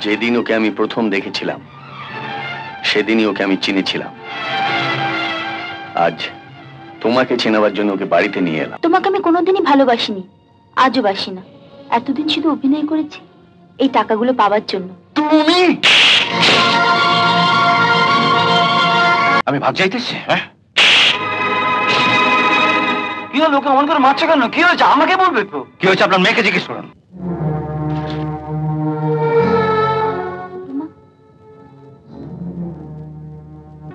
যেদিন ওকে আমি প্রথম দেখেছিলাম সেদিনই ওকে আমি চিনেছিলাম। আজ তোমাকে চেনাবার জন্য ওকে বাড়িতে নিয়ে এলাম। তোমাকে আমি কোনোদিনই ভালোবাসিনি, আজও বাসি না। এতদিন শুধু অভিনয় করেছি এই টাকাগুলো পাওয়ার জন্য। তুমি আমি ভাগ যাইতেছি। হ্যাঁ, কি হলো? লোকে অমন করে মারছে কেন? কি হয়েছে আমাকে বলবে তো। কি হয়েছে আপনার মেয়েকে জিজ্ঞেস করুন।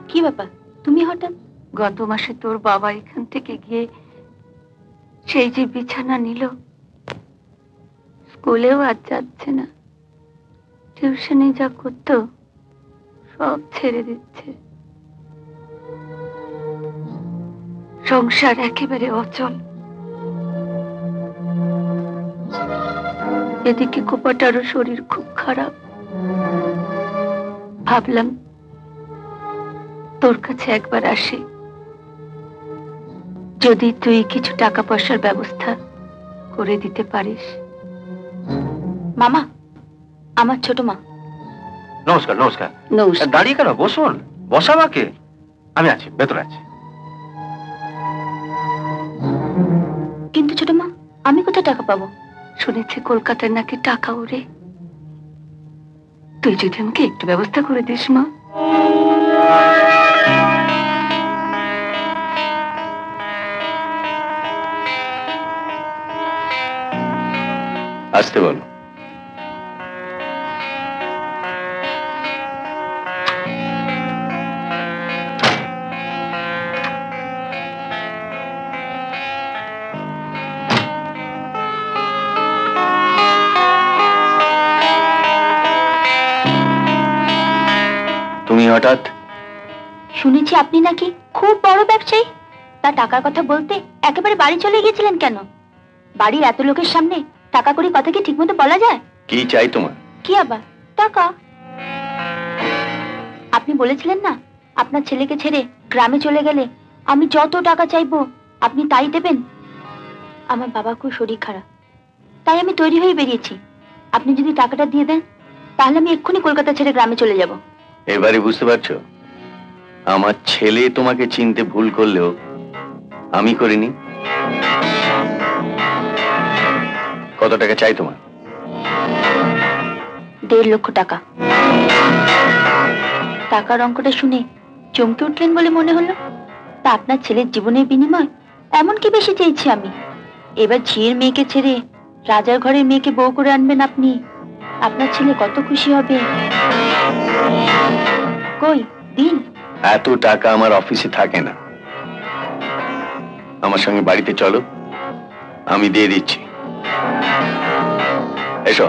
কি ব্যাপার, তুমি হঠাৎ? গত মাসে তোর বাবা এখান থেকে গিয়ে সেই যে বিছানা নিল, স্কুলেও আজ যাচ্ছে না, টিউশনে যা করতো সব ছেড়ে দিচ্ছে, সংসার একেবারে অচল। এদিকে কোপাটারও শরীর খুব খারাপ। ভাবলাম তোর কাছে একবার আসি, যদি তুই কিছু টাকা পয়সার ব্যবস্থা করে দিতে পারিস। মামা, আমার ছোট মা। নমস্কার। নমস্কার। নমস্কার। দাঁড়িয়ে কেন? বসুন। বসা মাকে। আমি আছি, ভেতরে আছি। কিন্তু ছোট মা, আমি কোথায় টাকা পাবো? শুনেছি কলকাতায় নাকি টাকা ওরে। তুই যদি আমাকে একটু ব্যবস্থা করে দিস মা। আসতে বলো। তুমি হঠাৎ? শুনেছি আপনি নাকি খুব বড় ব্যবসায়ী। তা টাকার কথা বলতে একেবারে বাড়ি চলে গিয়েছিলেন কেন? বাড়ির এত লোকের সামনে টাকা করি কথা কি ঠিকমতো বলা যায়? কি চাই তোমার? কি আবার টাকা? আপনি বলেছিলেন না আপনার ছেলেকে ছেড়ে গ্রামে চলে গেলে আমি যত টাকা চাইবো আপনি তাই দেবেন। আমার বাবা খুব শরীর খারাপ, তাই আমি তৈরি হয়ে বেরিয়েছি। আপনি যদি টাকাটা দিয়ে দেন তাহলে আমি এক্ষুনি কলকাতা ছেড়ে গ্রামে চলে যাব। এবারে বুঝতে পারছো? আমার ছেলে তোমাকে চিনতে ভুল করলেও আমি করিনি। কত টাকা চাই তোমার? 1.5 লক্ষ টাকা। টাকার অঙ্কটা শুনে চমকে উঠলেন বলে মনে হলো। তা আপনার ছেলের জীবনের বিনিময় এমন কি বেশি চেয়েছি আমি? এবার ঝিয়ের মেয়েকে ছেড়ে রাজার ঘরের মেয়েকে বউ করে আনবেন আপনি। আপনার ছেলে কত খুশি হবে। কই দিন। এত টাকা আমার অফিসে থাকে না। আমার সঙ্গে বাড়িতে চলো, আমি দিয়ে দিচ্ছি। এসো।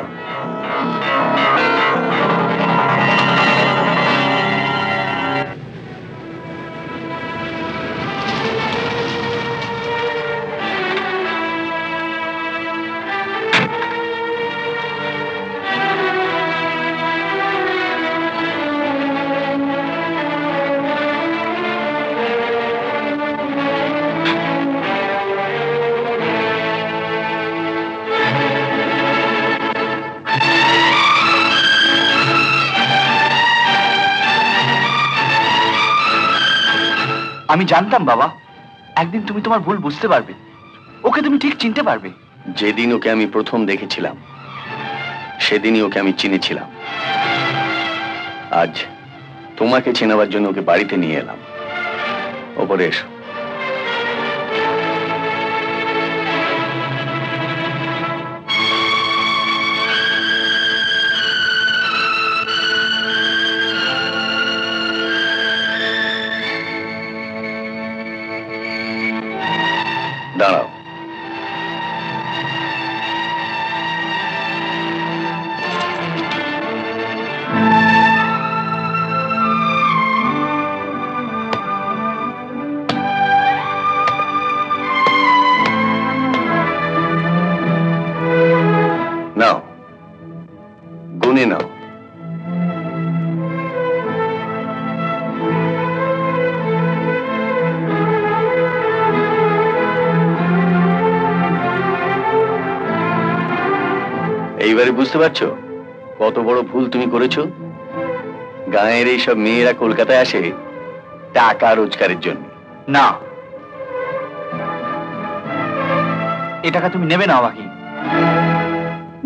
আমি জানতাম বাবা, একদিন তুমি তোমার ভুল বুঝতে পারবে, ওকে তুমি ঠিক চিনতে পারবে। যেদিন ওকে আমি প্রথম দেখেছিলাম সেদিনই ওকে আমি চিনেছিলাম। আজ তোমাকে চেনাবার জন্য ওকে বাড়িতে নিয়ে এলাম। ওপরে এসো। দাঁড়াও। নাও, গুনে নাও। এইবারে বুঝতে পারছো কত বড় ভুল তুমি করেছো। গায়ের এইসব মেয়েরা কলকাতায় আসে টাকা রোজগারের জন্য। না, এ টাকা তুমি নেবে না অবাকি।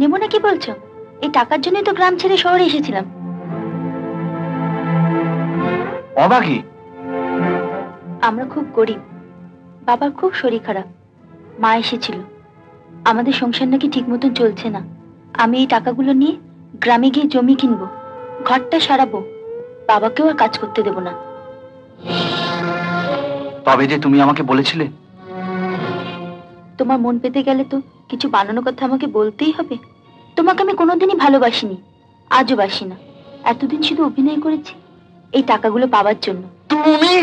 নেব না কি বলছো? এই টাকার জন্যই তো গ্রাম ছেড়ে শহরে এসেছিলাম। অবাকি, আমরা খুব গরিব, বাবার খুব শরীর খারাপ, মা এসেছিল। আমাদের সংসার নাকি ঠিক মতন চলছে না। আমি এই টাকাগুলো নিয়ে গ্রামে গিয়ে জমি কিনবো, ঘরটা সারাবো, বাবাকেও আর কাজ করতে দেব না। তবে যে তুমি আমাকে বলেছিলে। তোমার মন পেতে গেলে তো কিছু বানানোর কথা আমাকে বলতেই হবে। তোমাকে আমি কোনোদিনই ভালোবাসিনি, আজও বাসি না। এতদিন শুধু অভিনয় করেছি এই টাকাগুলো পাওয়ার জন্য। তুমি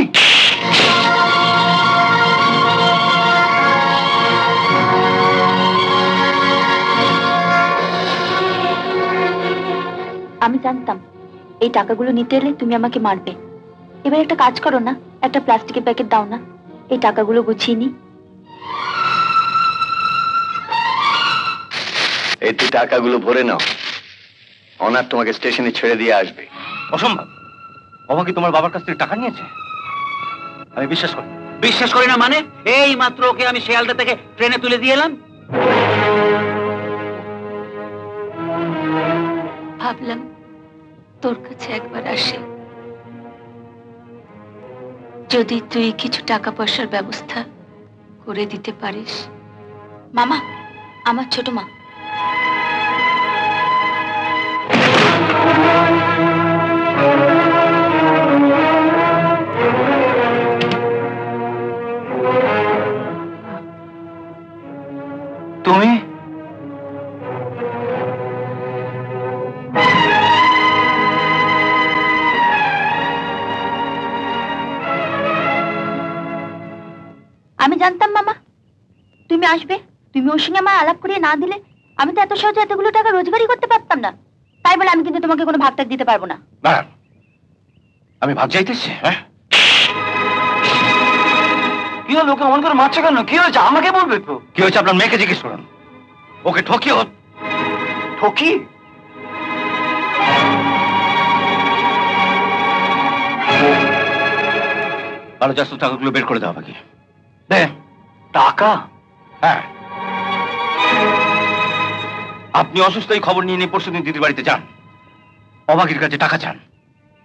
আমি জানতাম এই টাকাগুলো নিতে এলে তুমি আমাকে মারবে। এবার একটা কাজ করো না, একটা প্লাস্টিকের প্যাকেট দাও না, এই টাকাগুলো গুছিয়ে নি। এতে টাকাগুলো ভরে নাও, অনার তোমাকে স্টেশনে ছেড়ে দিয়ে আসবে। অসম্ভব। অবাকি তোমার বাবার কাছ থেকে টাকা নিয়েছে? আমি বিশ্বাস করি না। মানে এই মাত্র ওকে আমি শিয়ালদা থেকে ট্রেনে তুলে দিয়ে এলাম। ভাবলাম তোর কাছে একবার আসি, যদি তুই কিছু টাকা পয়সার ব্যবস্থা করে দিতে পারিস। মামা, আমার ছোট মা। তুমি আমি জানতাম মামা তুমি আসবে। তুমি ওর সঙ্গে আমার আলাপ করিয়ে না দিলে আমি তো এত সহজে এতগুলো টাকা রোজগারই করতে পারতাম না। তাই বলে আমি কিন্তু তোমাকে কোনো ভাগ টাগ দিতে পারবো না। দাঁড়ান, আমি ভাগ চাইতেছি? হ্যাঁ, কি হলো? ওকে অমন করে মারছে কেন? কি হয়েছে আমাকে বলবে তো। কি হয়েছে আপনার মেয়েকে জিজ্ঞেস করুন। ওকে ঠকিও। ঠকি? ভালো চাষ টাকাগুলো বের করে দেওয়া বাকি। দে টাকা? হ্যাঁ, আপনি অসুস্থ এই খবর নিয়ে পরশুদিন দিদির বাড়িতে যান, অবাকির কাছে টাকা চান।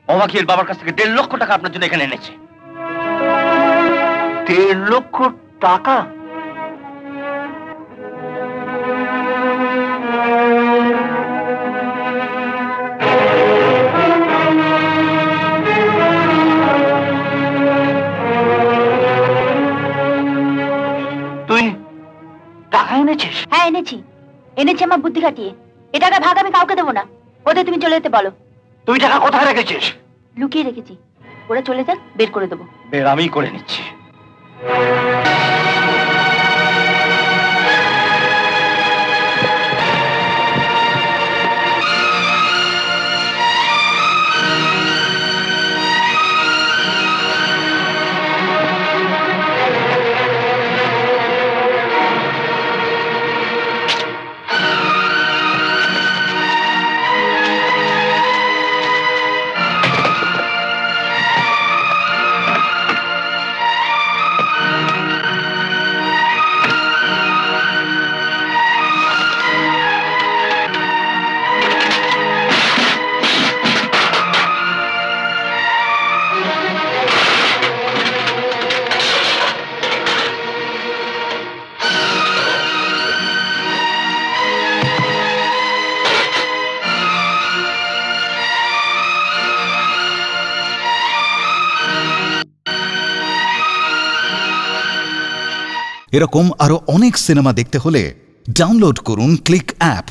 অবাকির বাবার কাছ থেকে 1.5 লক্ষ টাকা আপনার জন্য এখানে এনেছে। 1.5 লক্ষ টাকা? তুই টাকা এনেছিস? হ্যাঁ এনেছি, এনেছি আমার বুদ্ধি খাটিয়ে। এ টাকা ভাগ আমি কাউকে দেবো না। ওদের তুমি চলে যেতে বলো। তুই টাকা কোথায় রেখেছিস? লুকিয়ে রেখেছি, ওরা চলে যাক, বের করে দেবো। বের আমিই করে নিচ্ছি। এরকম আরো অনেক সিনেমা দেখতে হলে ডাউনলোড করুন ক্লিক অ্যাপ।